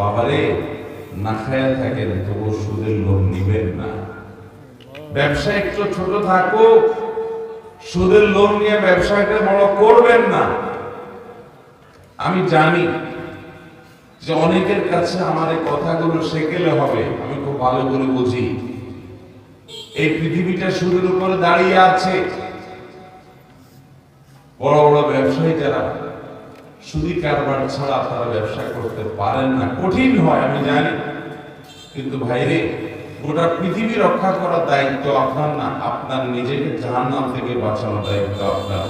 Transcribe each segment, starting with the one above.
বাবারে না খায়া থাকেন তবু সুদের লোন নিবেন না। ব্যবসা একটু ছোট থাকুক, সুদের লোন নিয়ে ব্যবসাটা বড় করবেন না। আমি জানি যে অনেকের কাছে আমার এই কথাগুলো শেখেলে হবে, আমি খুব ভালো করে বুঝি। এই পৃথিবীটা সুদের উপরে দাঁড়িয়ে আছে। বড় বড় ব্যবসায়ী যারা সুদি কারবার ছাড়া আপনারা ব্যবসা করতে পারেন না, কঠিন হয় আমি জানি, কিন্তু ভাইরে গোটা পৃথিবী রক্ষা করার দায়িত্ব আপনার না, আপনার নিজেকে জাহান্নাম থেকে বাঁচানোর দায়িত্ব আপনার।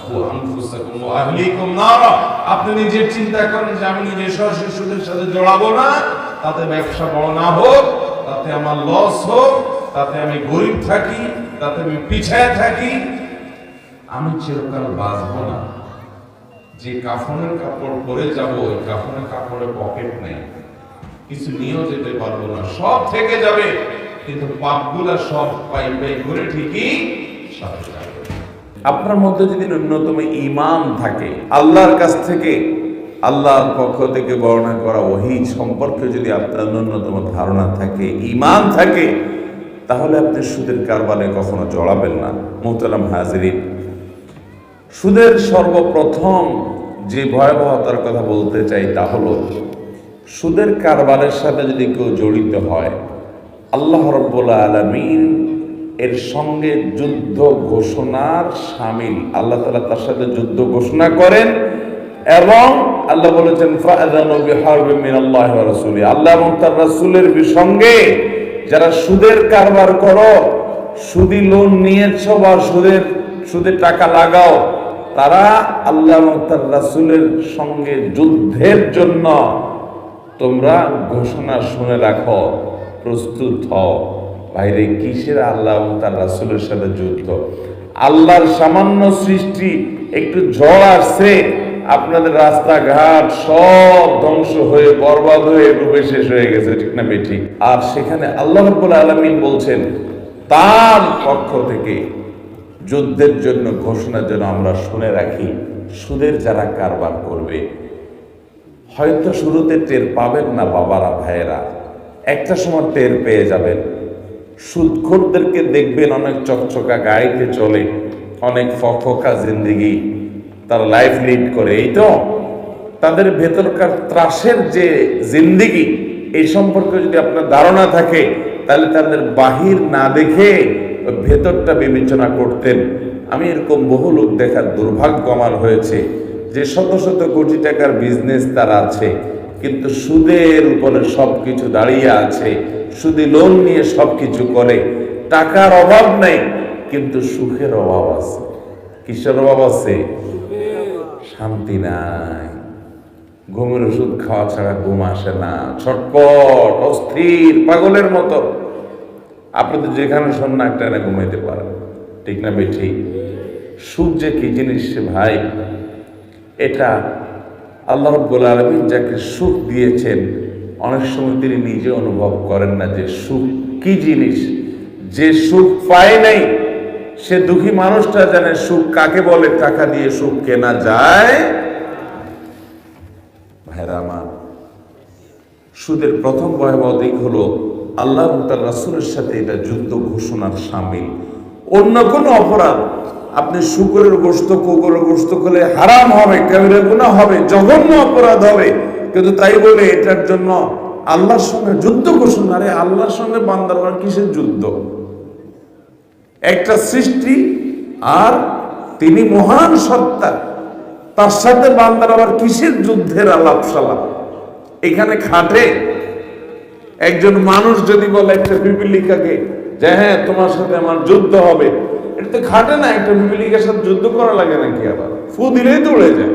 আপনি নিজের চিন্তা করেন যে আমি নিজের সরাসরি সুদের সাথে জড়াবো না, তাতে ব্যবসা বড় না হোক, তাতে আমার লস হোক, তাতে আমি গরিব থাকি, তাতে আমি পিছায় থাকি, আমি চিরকাল বাঁচবো না। যে কাফনের কাপড় পরে যাব, ওই কাফনের কাপড়ে পকেট নেই, কিছু নিয়েও যেতে পারবো না, সব থেকে যাবে, কিন্তু পাপগুলা সব পাই পাই করে ঠিকই সাথে যাবে। আপনার মধ্যে যদি ন্যূনতম ঈমান থাকে, আল্লাহর কাছ থেকে, আল্লাহর পক্ষ থেকে বর্ণনা করা ওহী সম্পর্কে যদি আপনার ন্যূনতম ধারণা থাকে, ঈমান থাকে, তাহলে আপনি সুদের কারবারে কখনো জড়াবেন না। মুহতারাম হাজিরিন, সুদের সর্বপ্রথম যে ভয়াবহতার কথা বলতে চাই তা হলো, সুদের কারবারের সাথে যদি কেউ জড়িত হয়, আল্লাহ রাব্বুল আলামিন এর সঙ্গে যুদ্ধ ঘোষণার শামিল। আল্লাহ তাআলা তার সাথে যুদ্ধ ঘোষণা করেন এবং আল্লাহ বলেছেন ফাআযানু বিহারবিন মিনাল্লাহি ওয়া রাসূলিহি। আল্লাহ এবং তার রাসূলের সঙ্গে যারা সুদের কারবার করো, সুদি লোন নিয়েছো বা সুদের টাকা লাগাও, তারা আল্লাহ এবং তার রাসূলের সঙ্গে যুদ্ধের জন্য তোমরা ঘোষণা শুনে রাখো, প্রস্তুত হও। বাইরে কিসের আল্লাহ এবং তার রাসূলের সাথে যুদ্ধ? আল্লাহর সামান্য সৃষ্টি, একটু ঝড় আসছে, আপনাদের রাস্তাঘাট সব ধ্বংস হয়ে বরবাদ হয়ে ডুবে শেষ হয়ে গেছে, ঠিক না বেঠিক? আর সেখানে আল্লাহ রাব্বুল আলামিন বলছেন তার পক্ষ থেকে যুদ্ধের জন্য ঘোষণার জন্য আমরা শুনে রাখি। সুদের যারা কারবার করবে, হয়তো শুরুতে টের পাবেন না বাবারা, ভাইয়েরা, একটা সময় টের পেয়ে যাবেন। সুদখোরদেরকে দেখবেন অনেক চকচকা গাড়িতে চলে, অনেক ফকফকা জিন্দেগি তারা লাইফ লিড করে, এই তো তাদের ভেতরকার ত্রাসের যে জিন্দেগি, এই সম্পর্কে যদি আপনার ধারণা থাকে, তাহলে তাদের বাহির না দেখে ভেতরটা বিবেচনা করতেন। আমি এরকম বহু লোক দেখার দুর্ভাগ্য আমার হয়েছে, যে শত শত কোটি টাকার বিজনেস তার আছে, কিন্তু সুদের উপরে সবকিছু দাঁড়িয়ে আছে, সুদী লোন নিয়ে সবকিছু করে, টাকার অভাব নেই, কিন্তু সুখের অভাব আছে। কিসের অভাব আছে? শান্তি নাই, ঘুমের ওষুধ খাওয়া ছাড়া ঘুম আসে না, ছটপট, অস্থির, পাগলের মতো। আপনি তো যেখানে সন্না একটা না ঘুমাইতে পারেন, ঠিক না বেঠিক? সুখ যে কি জিনিস ভাই, এটা আল্লাহ রাব্বুল আলামিন যাকে সুখ দিয়েছেন, অনেক সময় তিনি নিজে অনুভব করেন না যে সুখ কি জিনিস। যে সুখ পায় নাই সে দুঃখী মানুষটা জানে সুখ কাকে বলে। টাকা দিয়ে সুখ কেনা যায়? ভাইরা আমার, সুদের প্রথম ভয়াবহ দিক হলো আল্লাহ এবং তার রাসূলের সাথে এটা যুদ্ধ ঘোষণার শামিল। অন্য কোনো অপরাধ, আপনি শুকরের গোশত, কুকুরের গোশত খেলে হারাম হবে, কাবিরা গুনাহ হবে, জঘন্য অপরাধ হবে, কিন্তু তাই বলে এটার জন্য আল্লাহর সঙ্গে যুদ্ধ ঘোষণা। আরে আল্লাহর সঙ্গে বান্দার আবার কিসের যুদ্ধ? একটা সৃষ্টি আর তিনি মহান সত্তা, তার সাথে বান্দার আবার কিসের যুদ্ধের আলাপ সালাপ? এখানে খাটে? একজন মানুষ যদি বলে একটা পিপিলিকাকে যে হ্যাঁ তোমার সাথে আমার যুদ্ধ হবে, এটা তো খাটে না। একটা পিপিলিকার সাথে যুদ্ধ করা লাগে নাকি? আবার ফু দিলেই তো উড়ে যায়।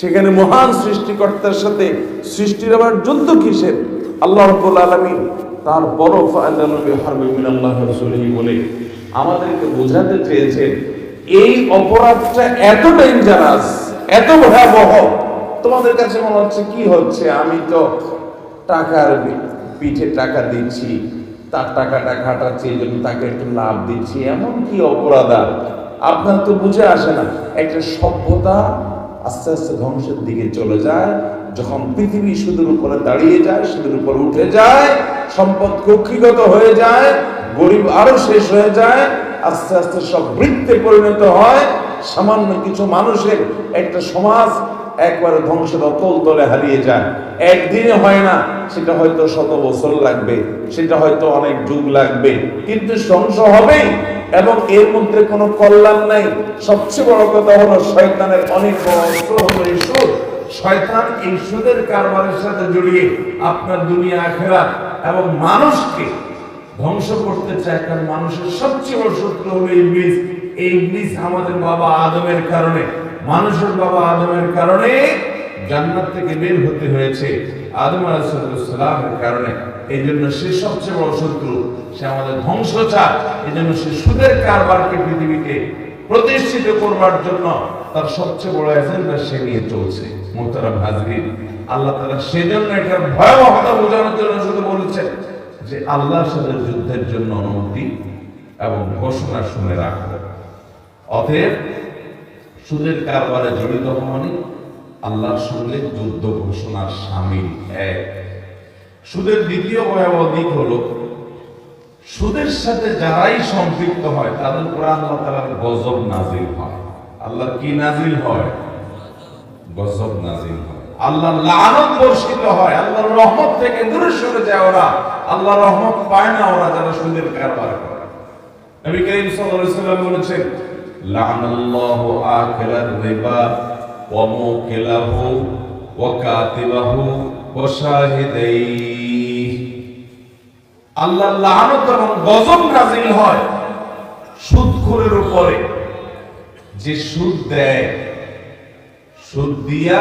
সেখানে মহান সৃষ্টিকর্তার সাথে সৃষ্টির আবার যুদ্ধ কিসের? আল্লাহ রাব্বুল আলামিন তার বড় ফাআযানু বিহারবিন মিনাল্লাহি ওয়া রাসূলিহি বলে আমাদেরকে বোঝাতে চেয়েছেন এই অপরাধটা এত ডেঞ্জারাস, এত ভয়াবহ। তোমাদের কাছে মনে হচ্ছে কি হচ্ছে, আমি তো টাকার পিঠে টাকা দিচ্ছি, তার টাকাটা খাটাচ্ছি, এই জন্য তাকে একটু লাভ দিচ্ছি, এমন কি অপরাধ? আপনার তো বুঝে আসে না। একটা সভ্যতা আস্তে আস্তে ধ্বংসের দিকে চলে যায় যখন পৃথিবী সুদের উপরে দাঁড়িয়ে যায়, সুদের উপরে উঠে যায়, সম্পদ কক্ষিগত হয়ে যায়, গরিব আরো শেষ হয়ে যায়, আস্তে আস্তে সব বৃত্তে পরিণত হয়, সামান্য কিছু মানুষের একটা সমাজ একবারে ধ্বংসের অতল তলে হারিয়ে যায়। একদিনে হয় না, সেটা হয়তো 100 বছর লাগবে, সেটা হয়তো অনেক যুগ লাগবে, কিন্তু ধ্বংস হবেই। এবং এর মধ্যে কোনো কল্যাণ নাই। সবচেয়ে বড় কথা হলো শয়তানের অনেক বড় অস্ত্র হলো এই সুদ। শয়তান এই সুদের কারবারের সাথে জড়িয়ে আপনার দুনিয়া আখিরাত এবং মানুষকে ধ্বংস করতে চায়। কারণ মানুষের সবচেয়ে বড় শত্রু হলো ইবলিস। এই ইবলিস আমাদের বাবা আদমের কারণে, মানুষের বাবা আদমের কারণে জান্নাত থেকে বের হতে হয়েছে, আদম আলাইহিস সালামের কারণে। এই জন্য সে সবচেয়ে বড় শত্রু, সে আমাদের ধ্বংস চায়। এই জন্য সে সুদের কারবারকে পৃথিবীতে প্রতিষ্ঠিত করবার জন্য তার সবচেয়ে বড় এজেন্ডা সে নিয়ে চলছে। মুহতারাম হাজরিন, আল্লাহ তাআলা সেজন্য এটার ভয়াবহতা বোঝানোর জন্য শুধু বলেছেন যে আল্লাহর সাথে যুদ্ধের জন্য অনুমতি এবং ঘোষণা শুনে রাখো। অতএব সুদের কারবারে জড়িত হওয়া মানে আল্লাহর সঙ্গে যুদ্ধ ঘোষণার শামিল। এক, সুদের দ্বিতীয় ভয়াবহ দিক হলো সুদের সাথে যারাই সম্পৃক্ত হয় তাদের উপর আল্লাহ তাআলার গজব নাজিল হয়। আল্লাহ কি নাজিল হয়? গজব নাজিল হয়। আল্লাহর লানত বর্ষিত হয়, আল্লাহর রহমত থেকে দূরে সরে যায় ওরা। আল্লাহর রহমত পায় না ওরা যারা সুদের কারবার করে। নবী করিম সাল্লাল্লাহু আলাইহি ওয়াসাল্লাম বলেছেন, লা'নাল্লাহু আকিলার রিবা ওয়া মুকিলাহু ওয়া কাতিবাহু ওয়া শাহিদাইহি। আল্লাহর লানত এবং গজব নাজিল হয় সুদখোরের উপরে, যে সুদ দেয়, সুদ দিয়া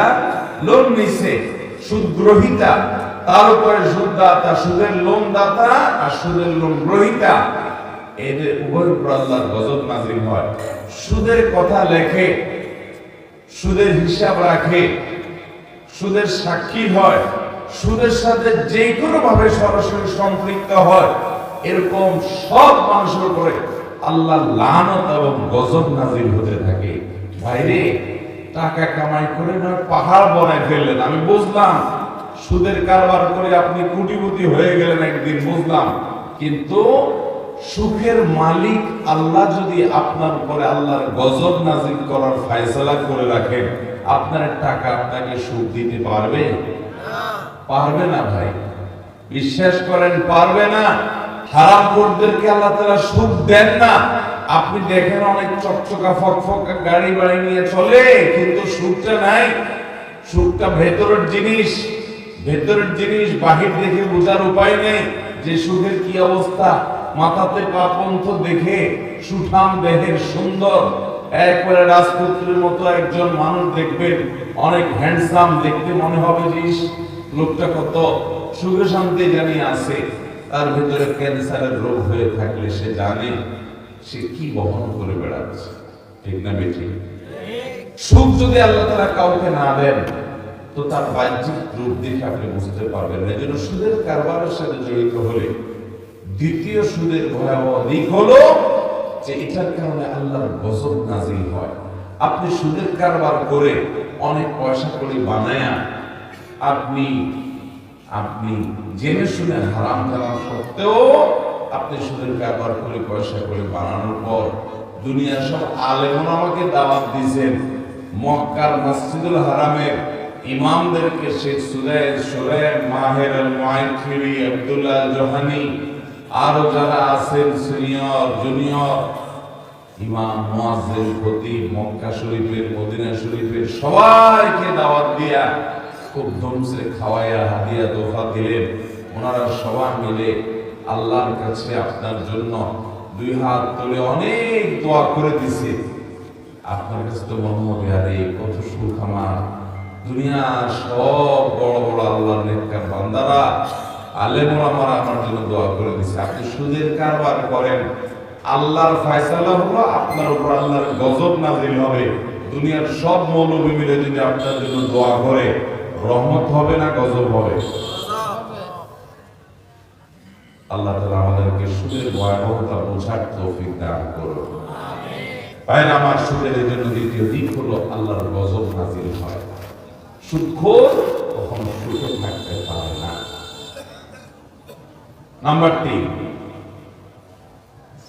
লোন নিছে, সুদ গ্রহীতা, তার উপরে সুদদাতা, সুদের লোন দাতা আর সুদের লোন গ্রহীতা, এদের উভয়ের উপর আল্লাহর গজব নাজিল হয়। সুদের কথা লেখে, সুদের হিসাব রাখে, সুদের সাক্ষী হয়, সুদের সাথে যে কোনো ভাবে সরাসরি সম্পৃক্ত হয়, এরকম সব মানুষের উপরে আল্লাহর লানত এবং গজব নাজিল হতে থাকে। ভাইরে, টাকা কামাই করে না পাহাড় বানায় ফেললেন, আমি বুঝলাম। সুদের কারবার করে আপনি কোটিপতি হয়ে গেলেন একদিন, বুঝলাম। কিন্তু সুখের মালিক আল্লাহ যদি আপনার উপরে আল্লাহর গজব নাজিল করার ফয়সালা করে রাখেন, আপনার টাকা আপনাকে সুখ দিতে পারবে? পারবে না ভাই, বিশ্বাস করেন, পারবে না। হারামখোরদেরকে আল্লাহ তাআলা সুখ দেন না। আপনি দেখেন অনেক চকচকা ফকফকা গাড়ি বাড়ি নিয়ে চলে, কিন্তু সুখটা নাই। সুখটা ভেতরের জিনিস, ভেতরের জিনিস বাহির দেখে বোঝার উপায় নেই যে সুখের কি অবস্থা। মাথাতে পাপন্থ দেখে সুঠাম দেহের সুন্দর একবারে রাজপুত্রের মতো একজন মানুষ দেখবেন, অনেক হ্যান্ডসাম, দেখতে মনে হবে যে লোকটা কত সুখে শান্তি জানি আছে। তার ভিতরে ক্যান্সারের রোগ হয়ে থাকলে সে জানে সে কি বহন করে বেড়াচ্ছে। ঠিক না বেঠিক? সুখ যদি আল্লাহ তাআলা কাউকে না দেন তো তার বাহ্যিক রূপ দেখে আপনি বুঝতে পারবেন না। এজন্য সুদের কারবারের সাথে জড়িত হলে দ্বিতীয় সুদের ভয়াবহ দিক হলো যে এটার কারণে আল্লাহর গজব নাজিল হয়। আপনি সুদের কারবার করে অনেক পয়সা করে বানায়া আপনি জেনে শুনে হারাম জানা সত্ত্বেও আপনি সুদের কারবার করে পয়সা করে বানানোর পর দুনিয়ার সব আলেমন আমাকে দাওয়াত দিয়েছেন, মক্কার মসজিদুল হারামের ইমামদেরকে শেখ সুরাইদ মাহের আল মুআইখিরি, আব্দুল্লাহ জোহানি, আরো যারা আছেন সিনিয়র জুনিয়র ইমাম, মুয়াজ্জিন, খতিব, মক্কা শরীফের, মদিনা শরীফের সবাইকে দাওয়াত দিয়া খুব ধুমসে খাওয়াইয়া হাদিয়া তোফা দিলেন। ওনারা সবাই মিলে আল্লাহর কাছে আপনার জন্য দুই হাত তুলে অনেক দোয়া করে দিছে। আপনার কাছে তো মনে হবে আরে কত সুখ আমার। দুনিয়ার সব বড় বড় আল্লাহর নেককার বান্দারা, আলেম ওলামারা আমার জন্য দোয়া করে দিছে। আপনি সুদের কারবার করেন, আল্লাহর ফয়সালা হলো আপনার উপর আল্লাহর গজব নাজিল হবে। দুনিয়ার সব মৌলবী মিলে যদি আপনার জন্য দোয়া করে, রহমত হবে না গজব হবে? আল্লাহ তাআলা আমাদেরকে সুদের ভয়াবহতা বোঝার তৌফিক দান করুন। ভাই আমার, সুদের জন্য দ্বিতীয় দিক হলো আল্লাহর গজব নাজিল হয়। সুদখোর কখনো সুখে থাকতে পারে না। নাম্বার 3,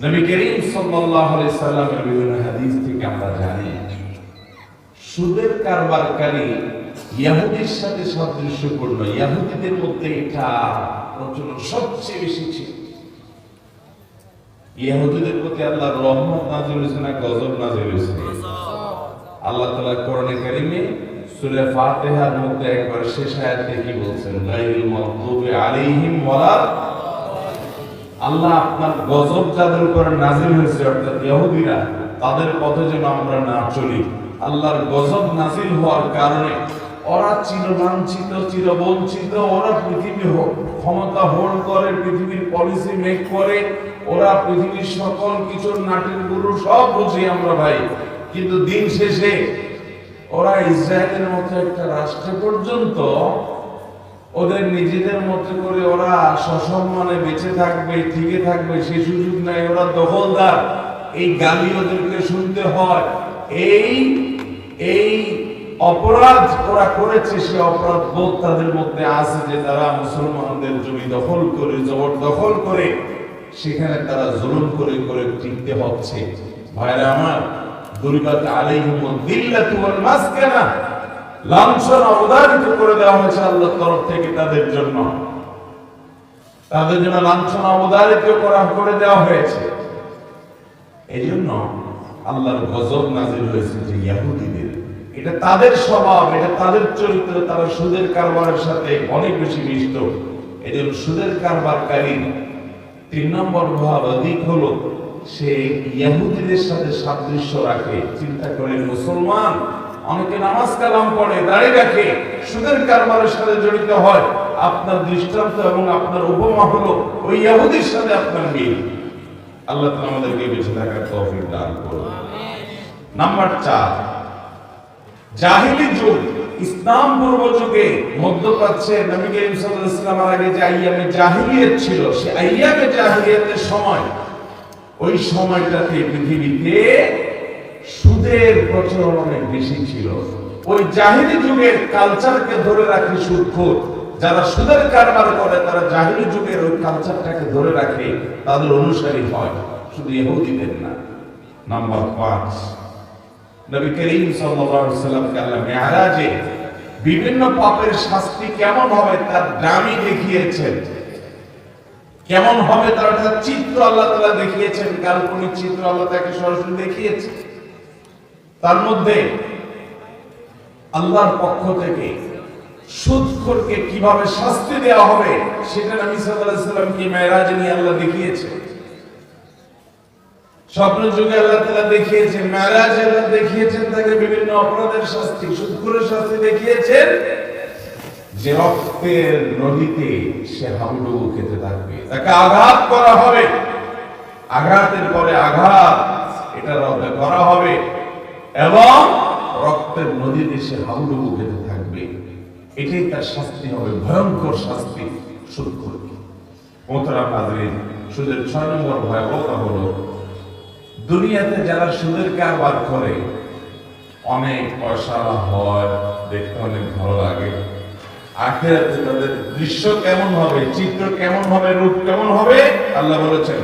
নবী করিম সাল্লাল্লাহু আলাইহি সাল্লামের বিভিন্ন হাদিস থেকে আমরা জানি সুদের কারবারকারী ইহুদির সাথে সাদৃশ্যপূর্ণ। ইহুদিদের মধ্যে এটা প্রচলন সবচেয়ে বেশি ছিল। ইহুদিদের প্রতি আল্লাহর রহমত নাযিল হয়েছে না গজব নাযিল হয়েছে? আল্লাহ তাআলা কোরআনে কারীমে সূরা ফাতিহার মধ্যে একবার শেষ আয়াতে কি বলছেন? গায়রুল মাগদুবি আলাইহিম ওয়ালা, আল্লাহ আপনার গজব যাদের উপর নাযিল হয়েছে অর্থাৎ ইহুদিরা, তাদের পথে যেন আমরা না চলি। আল্লাহর গজব নাযিল হওয়ার কারণে ওরা চিরলাঞ্ছিত, চিরবঞ্চিত, ওরা পৃথিবী ক্ষমতা হোল্ড করে, পৃথিবীর পলিসি মেক করে, ওরা পৃথিবীর সকল কিছুর নাটের গুরু, সব বুঝি আমরা ভাই। কিন্তু দিন শেষে ওরা ইসরায়েলের মতো একটা রাষ্ট্র পর্যন্ত ওদের নিজেদের মতো করে ওরা সসম্মানে বেঁচে থাকবে, টিকে থাকবে সে সুযোগ নাই। ওরা দখলদার, এই গালি ওদেরকে শুনতে হয়। এই অপরাধ ওরা করেছে, সে অপরাধ বোধ তাদের মধ্যে আছে যে তারা মুসলমানদের জমি দখল করে, জবরদখল করে সেখানে তারা জুলুম করে করে টিকতে হচ্ছে। ভাইরা আমার, দুরিবাত আলাইহিমুদ দিল্লাতু ওয়াল মাসকানা, লাঞ্ছনা অবধারিত করে দেওয়া হয়েছে আল্লাহর তরফ থেকে তাদের জন্য লাঞ্ছনা অবধারিত করে দেওয়া হয়েছে। এই জন্য আল্লাহর গজব নাযিল হয়েছে যে ইহুদিদের। এটা তাদের স্বভাব, এটা তাদের চরিত্র, তারা সুদের কারবারের সাথে অনেক বেশি মিশত। এই জন্য সুদের কারবারকারী 3 নম্বর দিক হলো সে ইহুদিদের সাথে সাদৃশ্য রাখে। চিন্তা করেন, মুসলমান অনেকে নামাজ কালাম পড়ে, দাঁড়িয়ে রাখে, সুদের কারবারের সাথে জড়িত হয়। আপনার দৃষ্টান্ত এবং আপনার উপমা হলো ওই ইহুদির সাথে আপনার মিল। আল্লাহ তাআলা আমাদেরকে বেঁচে থাকার তৌফিক দান করুন। নাম্বার 4, জাহিলি যুগ, ইসলাম পূর্ব যুগে মধ্যপ্রাচ্যে নবী করিম সাল্লাল্লাহু আলাইহি ওয়াসাল্লামের আগে যে আইয়ামে জাহিলিয়াত ছিল, সে আইয়ামে জাহিলিয়াতের সময়, ওই সময়টাতে পৃথিবীতে সুদের প্রচলন অনেক বেশি ছিল। ওই জাহিলি যুগের কালচারকে ধরে রাখে সুদখোর। যারা সুদের কারবার করে তারা জাহিলি যুগের ওই কালচারটাকে ধরে রাখে, তাদের অনুসারী হয়, শুধু ইহুদিদের না। নাম্বার 5, নবী করিম সাল্লাল্লাহু আলাইহি ওয়াসাল্লামকে আল্লাহ মিরাজে বিভিন্ন পাপের শাস্তি কেমন হবে তার দামি দেখিয়েছেন। কেমন হবে তার একটা চিত্র আল্লাহ তাআলা দেখিয়েছেন, কাল্পনিক চিত্র আল্লাহ তাকে সরাসরি দেখিয়েছেন। তার মধ্যে আল্লাহর পক্ষ থেকে সুদখোরকে কিভাবে শাস্তি দেওয়া হবে সেটা নবী সাল্লাল্লাহু আলাইহি ওয়াসাল্লামকে মিরাজে নিয়ে আল্লাহ দেখিয়েছেন। স্বপ্ন যুগে আল্লাহ তাআলা দেখিয়েছেন, মিরাজে আল্লাহ দেখিয়েছেন তাকে বিভিন্ন অপরাধের শাস্তি, সুদখোরের শাস্তি দেখিয়েছেন যে রক্তের নদীতে সে হাবুডুবু খেতে থাকবে, তাকে আঘাত করা হবে, আঘাতের পরে আঘাত এটা রক্তে করা হবে এবং রক্তের নদীতে সে হাবুডুবু খেতে থাকবে। এটাই তার শাস্তি হবে, ভয়ঙ্কর শাস্তি সুদখোর। মোহতারাম হাজরিন, সুদের 6 নম্বর ভয়াবহতা হলো দুনিয়াতে যারা সুদের কারবার করে অনেক পয়সা হয়, দেখতে অনেক ভালো লাগে। আখিরাতে তাদের দৃশ্য কেমন হবে, চিত্র কেমন হবে, রূপ কেমন হবে? আল্লাহ বলেছেন,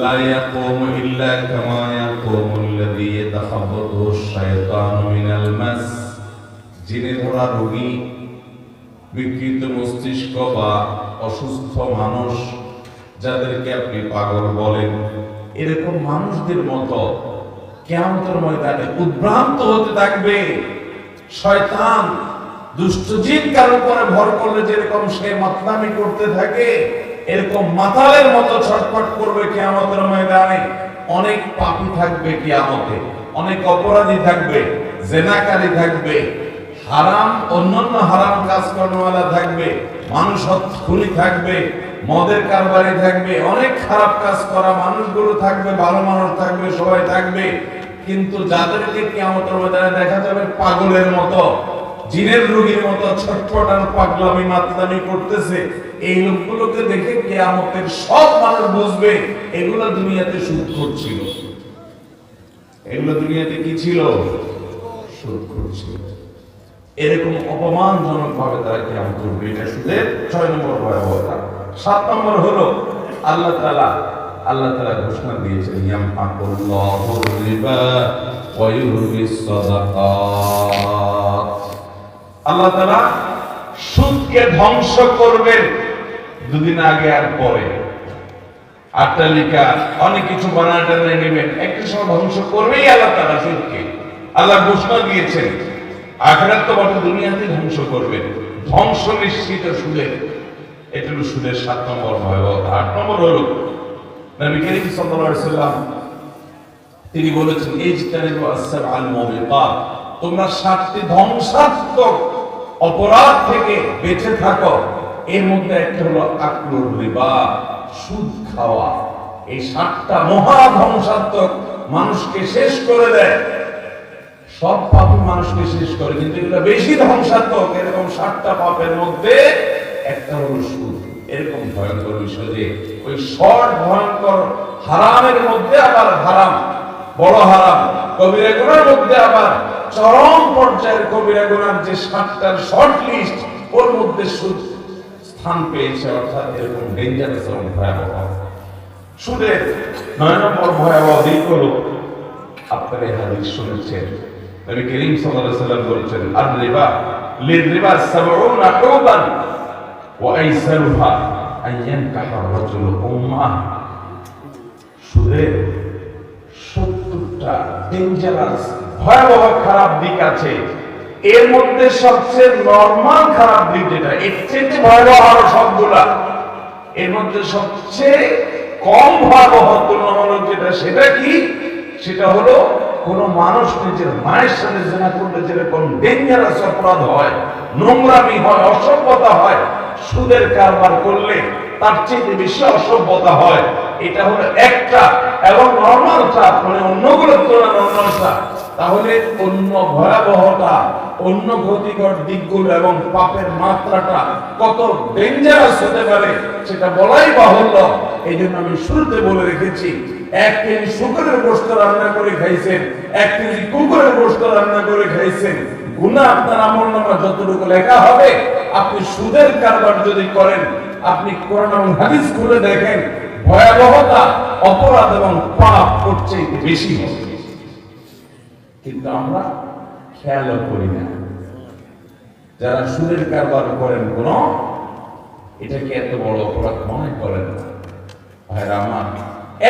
লা ইয়াকুমু ইল্লা কামা ইয়াকুমুল লাযী ইয়াতাখাব্বাতুহু আশ-শায়তানু মিনাল মাস। জিনে ধরা রোগী, বিকৃত মস্তিষ্ক বা অসুস্থ মানুষ, যাদেরকে আপনি পাগল বলেন, এরকম মানুষদের মতো কিয়ামতের ময়দানে উদ্ভ্রান্ত হতে থাকবে। শয়তান, দুষ্ট জিন কার উপরে ভর করলে যেরকম সে মাতলামি করতে থাকে, এরকম মাতালের মতো ছটফট করবে কিয়ামতের ময়দানে। অনেক পাপী থাকবে কিয়ামতে, অনেক অপরাধী থাকবে, জেনাকারী থাকবে, হারাম অন্যান্য হারাম কাজ করাওয়ালা থাকবে, মানুষ খুনি থাকবে, মদের কারবারি থাকবে, অনেক খারাপ কাজ করা মানুষগুলো থাকবে, ভালো মানুষ থাকবে, সবাই থাকবে। কিন্তু যাদেরকে কিয়ামতের ময়দানে দেখা যাবে পাগলের মতো, জিনের রোগীর মতো ছটফট আর পাগলামি মাতলামি করতেছে, এই লোকগুলোকে দেখে কিয়ামতের সব মানুষ বুঝবে এগুলো দুনিয়াতে সুদখোর ছিল। এগুলো দুনিয়াতে কি ছিল? সুদখোর ছিল। এরকম অপমানজনক ভাবে তারা কিয়ামত করবে। এটা সুদের 6 নম্বর ভয়াবহতা। 7 নম্বর হলো আল্লাহ তাআলা ঘোষণা দিয়েছেন ইয়ামহাকুল্লাহুর রিবা ওয়া ইউরবিস সাদাকাত। আল্লাহ তাআলা সুদকে ধ্বংস করবেন দুদিন আগে আর পরে। আট্টালিকা অনেক কিছু বানাতে নেবেন, একটা সময় ধ্বংস করবেই আল্লাহ তাআলা সুদকে। আল্লাহ ঘোষণা দিয়েছেন আখিরাত তো বটে, দুনিয়াতে ধ্বংস করবেন, ধ্বংস নিশ্চিত সুদের। এটা হলো সুদের 7 নম্বর ভয়াবহতা। 8 নম্বর হলো নবী করিম সাল্লাল্লাহু আলাইহি সাল্লাম তিনি বলেছেন ইজতানিবু আস-সাবআল মুবিকাত, তোমরা 7টি ধ্বংসাত্মক অপরাধ থেকে বেঁচে থাকো। এর মধ্যে একটা হলো আকলুর রিবা, সুদ খাওয়া। এই 7টা মহা ধ্বংসাত্মক, মানুষকে শেষ করে দেয়। সব পাপ মানুষকে শেষ করে, কিন্তু এগুলো বেশি ধ্বংসাত্মক। এরকম 7টা পাপের মধ্যে একটা হলো সুদ। এরকম ভয়ঙ্কর বিষয় যে ওই শর্ট ভয়ঙ্কর হারামের মধ্যে আবার হারাম, বড় হারাম, কবিরা গুনার মধ্যে আবার চরম পর্যায়ের কবিরা গুনার যে 7টার শর্ট লিস্ট, ওর মধ্যে সুদ স্থান পেয়েছে। অর্থাৎ এরকম ডেঞ্জারাস এবং ভয়াবহ সুদের 9 নম্বর ভয়াবহ দিক হলো, আপনারা এই হাদিস শুনেছেন, নবী করিম সাল্লাল্লাহু আলাইহি সাল্লাম বলেছেন আর-রিবা লির-রিবা 70 হুবান ওয়া আইসারুহা আন ইয়ানকাহা রাজুলু উম্মাহ। সুদের 70টা ডেঞ্জারাস ভয়াবহ খারাপ দিক আছে। এর মধ্যে সবচেয়ে নরমাল খারাপ দিক যেটা, এর চেয়ে ভয়াবহ আরো সবগুলা, এর মধ্যে সবচেয়ে কম ভয়াবহ তুলনামূলক যেটা, সেটা কি? সেটা হলো কোন মানুষ নিজের মায়ের সাথে জিনা করলে যেরকম ডেঞ্জারাস অপরাধ হয়, নোংরামি হয়, অসভ্যতা হয়, সুদের কারবার করলে তার চেয়ে বেশি অসভ্যতা হয়। এটা হলো একটা। এবং নরমালটা মানে অন্যগুলোর তুলনায় নরমালটা, তাহলে অন্য ভয়াবহতা, অন্য ক্ষতিকর দিকগুলো এবং পাপের মাত্রাটা কত ডেঞ্জারাস হতে পারে সেটা বলাই বাহুল্য। এই জন্য আমি শুরুতে বলে রেখেছি, 1 কেজি শুকরের গোশত রান্না করে খাইছেন, 1 কেজি কুকুরের গোশত রান্না করে খাইছেন, গুনাহ আপনার আমলনামা যতটুকু লেখা হবে, আপনি সুদের কারবার যদি করেন, আপনি কোরআন এবং হাদিস খুলে দেখেন, ভয়াবহতা, অপরাধ এবং পাপ করছে বেশি হবে। কিন্তু আমরা খেয়াল করি না। যারা সুদের কারবার করেন, কোন এটাকে এত বড় অপরাধ মনে করেন না। ভাইরা আমার,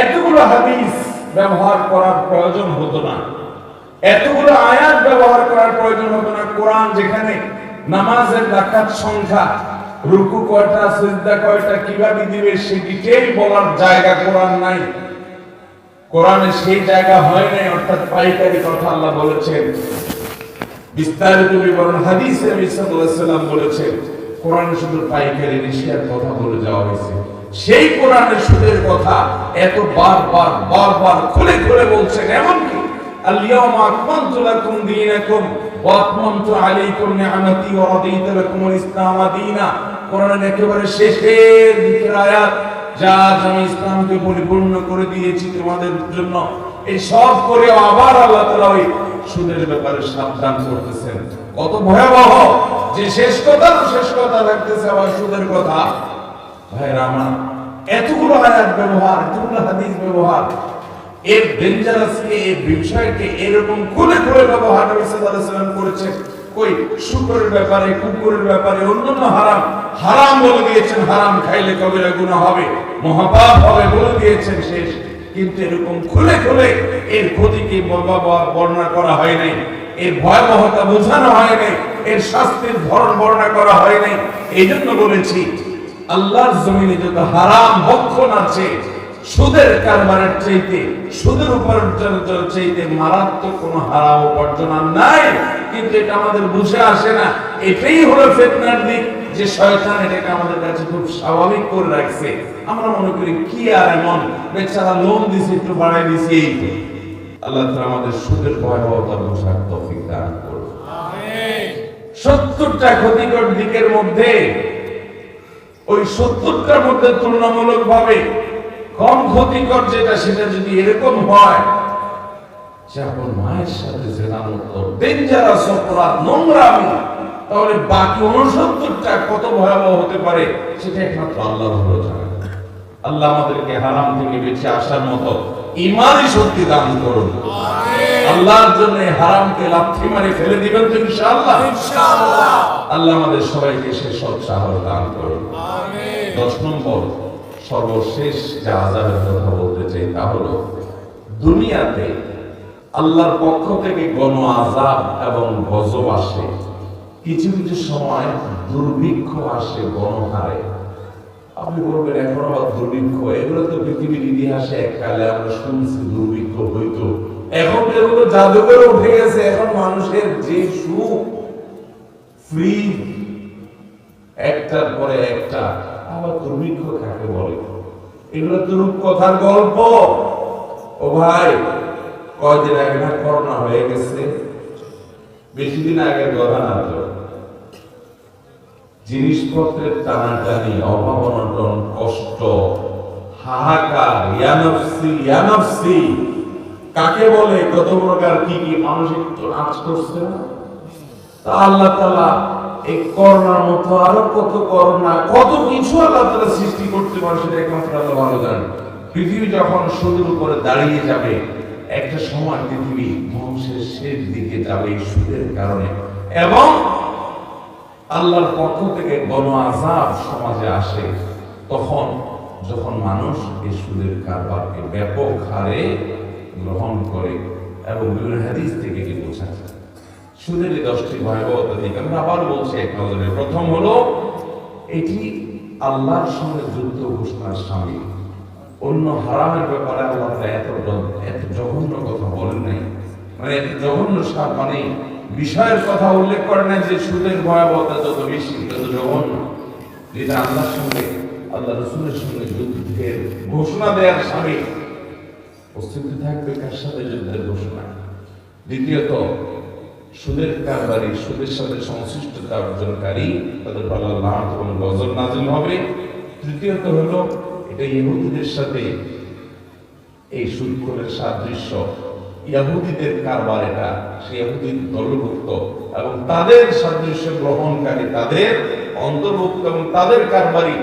এতগুলো হাদিস ব্যবহার করার প্রয়োজন হতো না, এতগুলো আয়াত ব্যবহার করার প্রয়োজন হতো না। কোরআন যেখানে নামাজের রাকাত সংখ্যা, রুকু কয়টা, সিজদা কয়টা, কিভাবে দিবে সেই ডিটেইল বলার জায়গা কোরআন নাই। কোরআনে সেই জায়গা হয় নাই। অর্থাৎ পাইকারি কথা আল্লাহ বলেছেন, বিস্তারিত বিবরণ হাদিসে নবী সাল্লাল্লাহু আলাইহি ওয়াসাল্লাম বলেছেন। কোরআনে শুধু পাইকারি রিশিয়ার কথা বলে যাওয়া হয়েছে। সেই কোরআনের সুদের কথা এত বারবার খুলে খুলে বলছেন। এমনকি আল-ইয়াওমা আকমালতু লাকুম দীনাকুম ওয়া আতমামতু আলাইকুম নি'মাতি ওয়া রাদিতু লাকুমুল ইসলাম দীনা। কোরআনের একেবারে শেষের দিকের আয়াত, যা আমি ইসলামকে পরিপূর্ণ করে দিয়েছি তোমাদের জন্য। এই সব করে আবার আল্লাহ তাআলা ওই সুদের ব্যাপারে সাবধান করতেছেন। কত ভয়াবহ যে শেষ কথা লাগতেছে আবার সুদের কথা। ভাইরা আমার, এতগুলো আয়াত ব্যবহার, এতগুলো হাদিস ব্যবহার, এর ডেঞ্জারাসকে, এই বিষয়কে এরকম খুলে খুলে ব্যবহার নবী সাল্লাল্লাহু আলাইহি ওয়াসাল্লাম করেছেন। কই শুকরের ব্যাপারে, কুকুরের ব্যাপারে, অন্যান্য হারাম বলে দিয়েছেন, হারাম খাইলে কবিরা গুনাহ হবে, মহাপাপ হবে বলে দিয়েছেন শেষ। কিন্তু এরকম খুলে খুলে এর ক্ষতিকে বর্ণনা করা হয় নাই, এর ভয়াবহতা বোঝানো হয় নাই, এর শাস্তির ধরন বর্ণনা করা হয় নাই। এই জন্য বলেছি, আল্লাহর জমিনে যত হারাম ভক্ষণ আছে, সুদের কারবারের চাইতে, সুদের উপার্জনের চাইতে মারাত্মক কোনো হারাম উপার্জন আর নাই। কিন্তু এটা আমাদের বুঝে আসে না। এটাই হলো ফিতনার দিক, যে শয়তান এটাকে আমাদের কাছে খুব স্বাভাবিক করে রাখছে। আমরা মনে করি কি আর এমন, বেচারা লোন দিছে, একটু বাড়াই দিছি, এই তো। আল্লাহ তাআলা আমাদের সুদের ভয়াবহতা বোঝার তৌফিক দান করুন। আমিন। 70টা ক্ষতিকর দিকের মধ্যে ওই 70টার মধ্যে তুলনামূলকভাবে কম ক্ষতিকর যেটা, সেটা যদি এরকম হয় যে আপনার মায়ের সাথে জিনার মতো ডেঞ্জারাস অপরাধ, নোংরামি, তাহলে বাকি 69টা কত ভয়াবহ হতে পারে সেটা একমাত্র আল্লাহ ভালো জানেন। আল্লাহ আমাদেরকে হারাম থেকে বেঁচে আসার মতো ঈমানি শক্তি দান করুন। আল্লাহর জন্য হারামকে লাথি মারি ফেলে দিবেন তো ইনশাআল্লাহ। আল্লাহ আমাদের সবাইকে সে সৎ সাহস দান করুন। 10 নম্বর সর্বশেষ যে আযাবের কথা বলতে চাই তা হলো দুনিয়াতে আল্লাহর পক্ষ থেকে গণ আযাব এবং গজব আসে, কিছু কিছু সময় দুর্ভিক্ষ আসে গণহারে। আপনি বলবেন এখন আবার দুর্ভিক্ষ, এগুলো তো পৃথিবীর ইতিহাসে এককালে আমরা শুনছি দুর্ভিক্ষ হইতো, এখন এগুলো জাদুঘরে উঠে গেছে। এখন মানুষের যে সুখ ফ্রি একটার পরে একটা, আবার দুর্ভিক্ষ কাকে বলে? এগুলো তো রূপকথার গল্প। ও ভাই, কয়দিন আগে না করোনা হয়ে গেছে, বেশি দিন আগে কথা না তো। জিনিসপত্রের টানাটানি, অভাব অনটন, কষ্ট, হাহাকার, ইয়ানফসি কাকে বলে? কত প্রকার কি কি মানসিক নাচ করছে না? তা আল্লাহ তাআলা এই করোনার মতো আরো কত করোনা, কত কিছু আল্লাহ তাআলা সৃষ্টি করতে পারে সেটা একমাত্র আল্লাহ ভালো জানেন। পৃথিবী যখন সুদের উপরে দাঁড়িয়ে যাবে, একটা সময় পৃথিবী ধ্বংসের শেষ দিকে যাবে এই সুদের কারণে, এবং আল্লাহর পক্ষ থেকে গণ আযাব সমাজে আসে তখন, যখন মানুষ এই সুদের কারবারকে ব্যাপক হারে গ্রহণ করে। এবং বিভিন্ন হাদিস থেকে কি বোঝা যায় সুদের এই 10টি ভয়াবহতা দিক আমরা আবার বলছি এক নজরে। প্রথম হলো এটি আল্লাহর সঙ্গে যুদ্ধ ঘোষণার শামিল। অন্য হারামের ব্যাপারে আল্লাহ এত জঘন্য কথা বলেন নাই, মানে এত জঘন্য মানে বিষয়ের কথা উল্লেখ করে না যে সুদের ভয়াবহতা যত বেশি তত জঘন্য। যেটা আল্লাহর সঙ্গে, আল্লাহ রাসূলের সঙ্গে যুদ্ধের ঘোষণা দেওয়ার শামিল। প্রস্তুতি থাকবে কার সাথে যুদ্ধের ঘোষণা। দ্বিতীয়ত, সুদের কারবারি, সুদের সাথে সংশ্লিষ্টতা অর্জনকারী তাদের আল্লাহ লানত এবং গজব নাযিল হবে। তৃতীয়ত হলো এটা ইহুদিদের সাথে এই সুদখোরের সাদৃশ্য, ইহুদিদের কারবার এটা, সেই ইহুদির দলভুক্ত এবং তাদের সাদৃশ্য গ্রহণকারী, তাদের অন্তর্ভুক্ত এবং তাদের কারবারি।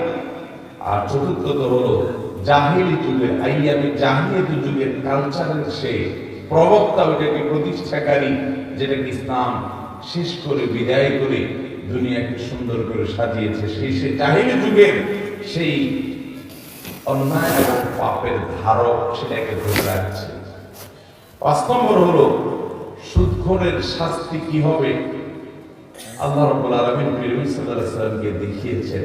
আর চতুর্থত হলো জাহিলি যুগের, আইয়ামে জাহিলিয়াত যুগের কালচারের সে প্রবক্তা, ওটাকে প্রতিষ্ঠাকারী, যেটাকে ইসলাম শেষ করে বিদায় করে দুনিয়াকে সুন্দর করে সাজিয়েছে, সেই জাহিলি যুগের সেই অন্যায় এবং পাপের ধারক সেটাকে ধরে রাখছে। 5 নম্বর হলো সুদখোরের শাস্তি কি হবে। আল্লাহ রাব্বুল আলামিন নবী সাল্লাল্লাহু আলাইহি ওয়াসাল্লামকে দেখিয়েছেন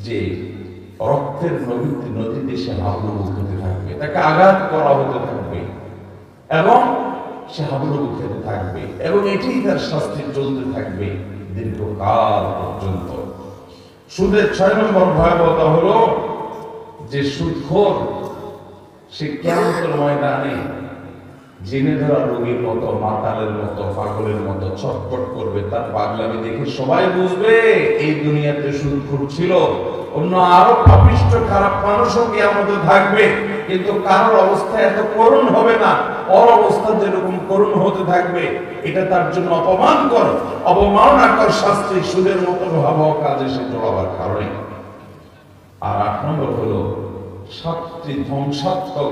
যে রক্তের নদীতে সে হাবুডুবু খেতে থাকবে, তাকে আঘাত করা হতে থাকবে এবং সে হাবুডুবু খেতে থাকবে, এবং এটাই তার শাস্তি চলতে থাকবে দীর্ঘকাল পর্যন্ত। সুদের 6 নম্বর ভয়াবহতা হলো যে সুদখোর সে কিয়ামতের ময়দানে জেনে ধরা রোগীর মতো, মাতালের মতো, পাগলের মতো ছটফট করবে। তার পাগলামি দেখে সবাই বুঝবে এই দুনিয়াতে সুদখোর ছিল। অন্য আরো পাপিষ্ঠ খারাপ মানুষও কিয়ামতে থাকবে, কিন্তু কারোর অবস্থা এত করুণ হবে না। ওর অবস্থা যেরকম করুণ হতে থাকবে, এটা তার জন্য অপমানকর, অবমাননাকর শাস্তি, সুদের মতো ভয়াবহ কাজে সে জড়াবার কারণে। আর 8 নম্বর হলো 7টি ধ্বংসাত্মক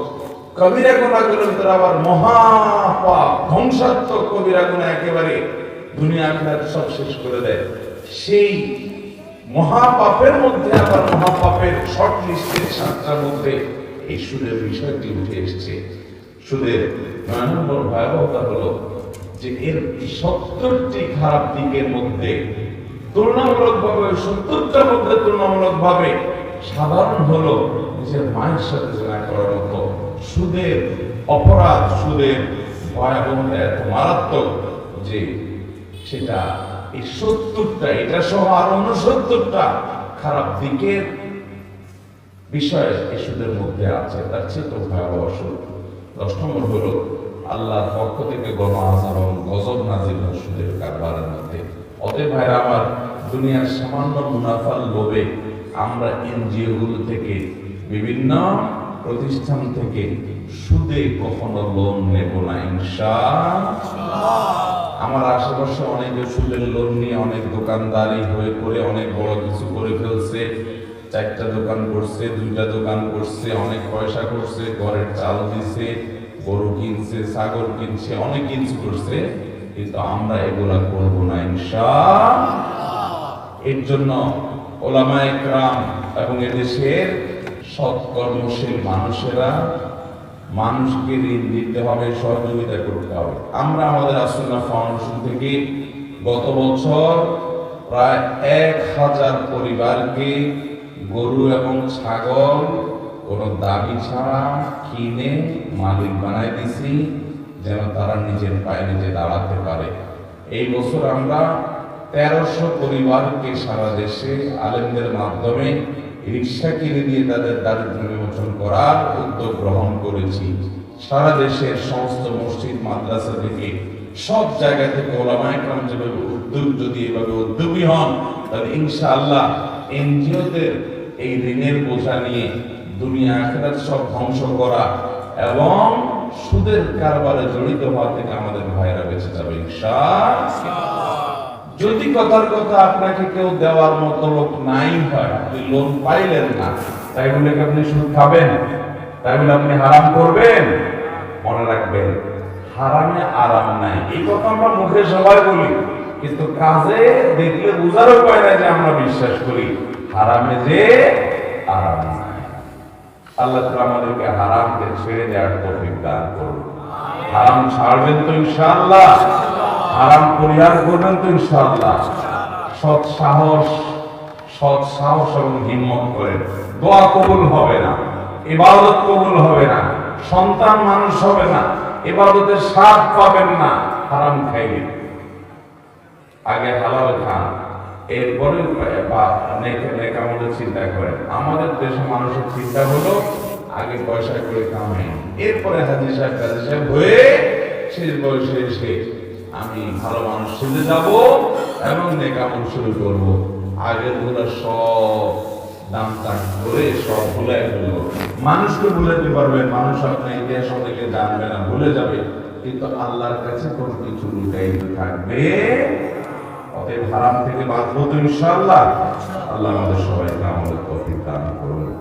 কবিরা গুনাহগুলোর ভিতরে আবার মহাপাপ, ধ্বংসাত্মক কবিরা গুনাহ একেবারে দুনিয়া আখিরাত সব শেষ করে দেয়। সেই মহাপাপের মধ্যে আবার মহাপাপের শর্ট লিস্টের 7টার মধ্যে এই সুদের বিষয়টি উঠে এসেছে। সুদের 9 নম্বর ভয়াবহতা হলো যে এর 70টি খারাপ দিকের মধ্যে তুলনামূলকভাবে 70টার মধ্যে তুলনামূলকভাবে সাধারণ হলো নিজের মায়ের সাথে জেনা করার মতো। সুদের অপরাধ, সুদের ভয়াবহতা এত মারাত্মক যে সেটা এই 70টা, এটা সহ আরো 69টা খারাপ দিকের বিষয় এই সুদের মধ্যে আছে, তার চেয়ে তো ভয়াবহ সুদ। 10 নম্বর হলো আল্লাহর পক্ষ থেকে গণ আযাব এবং গজব নাযিল হয় সুদের কারবারের মধ্যে। অতএব ভাইরা আমার, দুনিয়ার সামান্য মুনাফার লোভে আমরা এনজিও গুলো থেকে, বিভিন্ন প্রতিষ্ঠান থেকে সুদে কখনো লোন নেব না ইনশাআল্লাহ। আমার আশেপাশে অনেকে সুদের লোন নিয়ে অনেক দোকানদারি হয়ে করে অনেক বড় কিছু করে ফেলছে। 4টা দোকান করছে, 2টা দোকান করছে, অনেক পয়সা করছে, ঘরের চাল দিছে, গরু কিনছে, ছাগল কিনছে, অনেক কিছু করছে। কিন্তু আমরা এগুলা করব না ইনশাআল্লাহ। এর জন্য ওলামায়ে কেরাম এবং এদেশের সৎ কর্মশীল মানুষেরা মানুষকে ঋণ দিতে হবে, সহযোগিতা করতে হবে। আমরা আমাদের আসুন্নাহ ফাউন্ডেশন থেকে গত বছর প্রায় 1000 পরিবারকে গরু এবং ছাগল কোনো দাবি ছাড়া কিনে মালিক বানাই দিছি, যেন তারা নিজের পায়ে নিজে দাঁড়াতে পারে। এই বছর আমরা 1300 পরিবারকে সারা দেশে আলেমদের মাধ্যমে রিক্সা কিনে দিয়ে তাদের দারিদ্র বিমোচন করার উদ্যোগ গ্রহণ করেছি। সারা দেশের সমস্ত মসজিদ মাদ্রাসা থেকে সব জায়গা থেকে ওলামায়ে কেরাম যেভাবে যদি এভাবে উদ্যোগী হন, তাহলে ইনশাআল্লাহ এনজিওদের এই ঋণের বোঝা নিয়ে দুনিয়া আখিরাত সব ধ্বংস করা এবং সুদের কারবারে জড়িত হওয়া থেকে আমাদের ভাইরা বেঁচে যাবে ইনশাআল্লাহ। যদি কথার কথা আপনাকে কেউ দেওয়ার মতো লোক নাই হয়, আপনি লোন পাইলেন না, তাই বলে কি আপনি সুদ খাবেন? তাই বলে আপনি হারাম করবেন? মনে রাখবেন, হারামে আরাম নাই। এই কথা আমরা মুখে সবাই বলি, কিন্তু কাজে দেখলে বুঝার উপায় নাই যে আমরা বিশ্বাস করি হারামে যে আরাম নাই। আল্লাহ তাআলা আমাদেরকে হারামকে ছেড়ে দেওয়ার তৌফিক দান করুন। হারাম ছাড়বেন তো ইনশাআল্লাহ? হারাম পরিহার করবেন তো ইনশাআল্লাহ? সৎ সাহস এবং হিম্মত করেন। দোয়া কবুল হবে না, ইবাদত কবুল হবে না, সন্তান মানুষ হবে না, ইবাদতের স্বাদ পাবেন না হারাম খাইলে। আগে হালাল খান, এরপরে নেকামলের চিন্তা করেন। আমাদের দেশের মানুষের চিন্তা হলো আগে পয়সা করে কামাই, এরপরে হাজি সাহেব কাজী সাহেব হয়ে শেষ বয়সে এসে আমি ভালো মানুষ সেজে যাব এবং নেকামল শুরু করব। আগের গুলো সব দাম টান করে সব ভুলে গেল। মানুষকে ভুলাতে পারবেন, মানুষ আপনার ইতিহাস অনেকে জানবে না, ভুলে যাবে, কিন্তু আল্লাহর কাছে কোনো কিছু লুকাইতে থাকবে। অতএব হারাম থেকে বাঁচবো তো ইনশাআল্লাহ। আল্লাহ আমাদের সবাইকে আমাদের তৌফিক দান করুন।